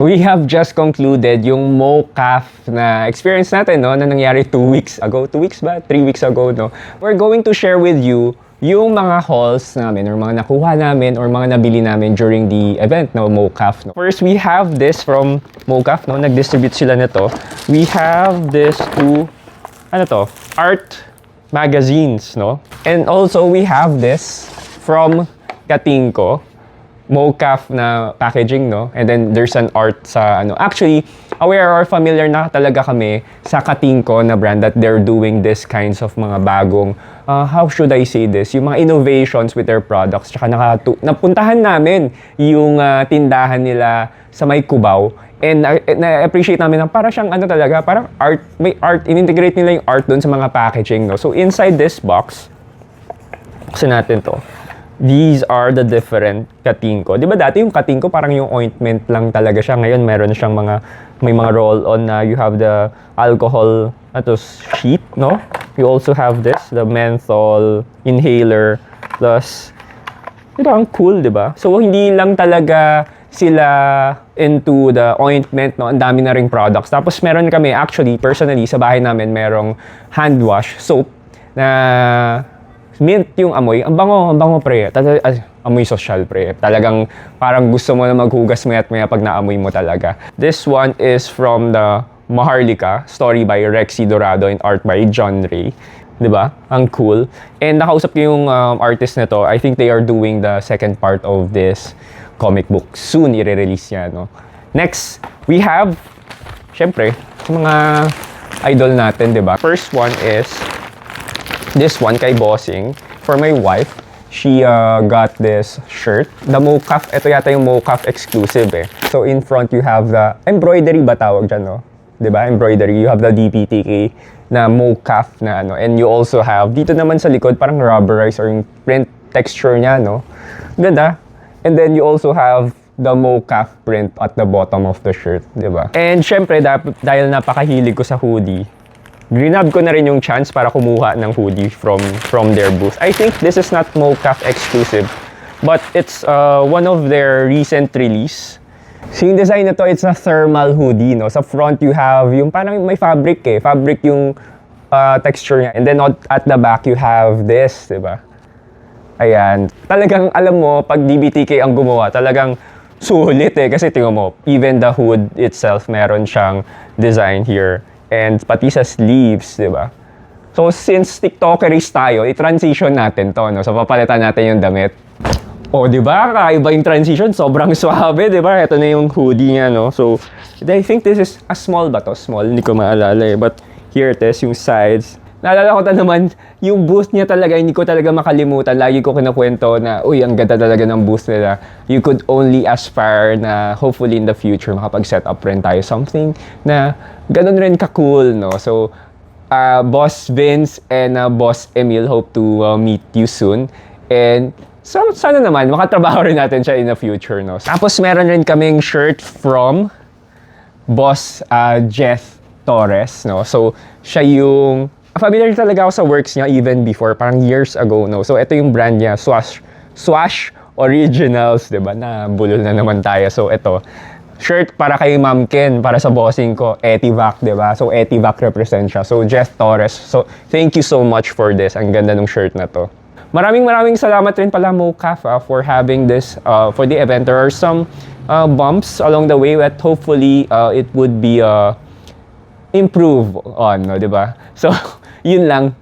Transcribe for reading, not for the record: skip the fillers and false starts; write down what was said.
We have just concluded yung MoCaf na experience natin, no, na nangyari 2 weeks ago. 2 weeks ba? 3 weeks ago, no? We're going to share with you yung mga hauls namin or mga nakuha namin or mga nabili namin during the event, no, MoCaf. No? First, we have this from MoCaf, no? Nag-distribute sila nito. We have this to, art magazines, no? And also, we have this from Katingko. MoCaf na packaging, no? And then there's an art sa Actually, aware or familiar na talaga kami sa Katingko na brand that they're doing this kinds of mga bagong, how should I say this? Yung mga innovations with their products. Tsaka napuntahan namin yung tindahan nila sa may Cubao. And na-appreciate namin na para siyang talaga, parang art, may art, in-integrate nila yung art doon sa mga packaging, no? So inside this box, buksan natin to. These are the different Katingko. Di ba dati yung Katingko parang yung ointment lang talaga siya. Ngayon meron siyang may mga roll-on na you have the alcohol sheet, no? You also have this, the menthol inhaler. Plus, ito ang cool, di ba? So hindi lang talaga sila into the ointment, no? Ang dami na ring products. Tapos meron kami, actually, personally, sa bahay namin, merong hand wash soap na mint yung amoy. Ang bango pre. Amoy social pre. Talagang parang gusto mo na maghugas maya pag naamoy mo talaga. This one is from the Maharlika, story by Rexy Dorado and art by John Ray. 'Di ba? Ang cool. And nakausap ko yung artist na to. I think they are doing the second part of this comic book. Soon i-release niya, no? Next, we have syempre, mga idol natin, 'di ba? First one is this one kay Bossing. For my wife, she got this shirt. The MoCaf, ito yata yung MoCaf exclusive eh. So in front you have the embroidery ba tawag dyan, no? Diba? Embroidery. You have the DPTK na MoCaf na And you also have, dito naman sa likod, parang rubberized or yung print texture niya, no? Ganda. And then you also have the MoCaf print at the bottom of the shirt, diba? And syempre, dahil napakahilig ko sa hoodie, grinab ko na rin yung chance para kumuha ng hoodie from their booth. I think this is not MoCaf exclusive, but it's one of their recent release. So yung design na to, it's a thermal hoodie, no? Sa front you have yung parang may fabric eh. Fabric yung texture niya. And then at the back you have this, diba? Ayan. Talagang alam mo, pag DBTK ang gumawa, talagang sulit eh. Kasi tingnan mo, even the hood itself, meron siyang design here. And pati sa sleeves, di ba? So, since TikTokeries tayo, i-transition natin to, no? So, papalitan natin yung damit. O, di ba? Kakaiba yung transition. Sobrang suabe, di ba? Ito na yung hoodie niya, no? So, I think this is a small ba to? Small, hindi ko maalala eh. But here it is, yung sides. Naalala ko naman, yung booth niya talaga, hindi ko talaga makalimutan. Lagi ko kinakwento na, uy, ang ganda talaga ng booth nila. You could only aspire na hopefully in the future makapag-set up rin tayo something na ganun rin ka-cool, no? So, Boss Vince and Boss Emil hope to meet you soon. And sana naman, makatrabaho rin natin siya in the future, no? Tapos meron rin kaming shirt from Boss Jeff Torres, no? So, siya yung familiar talaga ako sa works niya even before, parang years ago, no? So, ito yung brand niya, Swash Originals, diba? Nabulol na naman tayo. So, ito, shirt para kay Ma'am Ken, para sa bossing ko, Etivac, diba? So, Etivac represent siya. So, Jeff Torres. So, thank you so much for this. Ang ganda ng shirt na to. Maraming salamat rin pala MoCaf for having this, for the event. There are some bumps along the way that hopefully it would be improve on, no, diba? So, yun lang.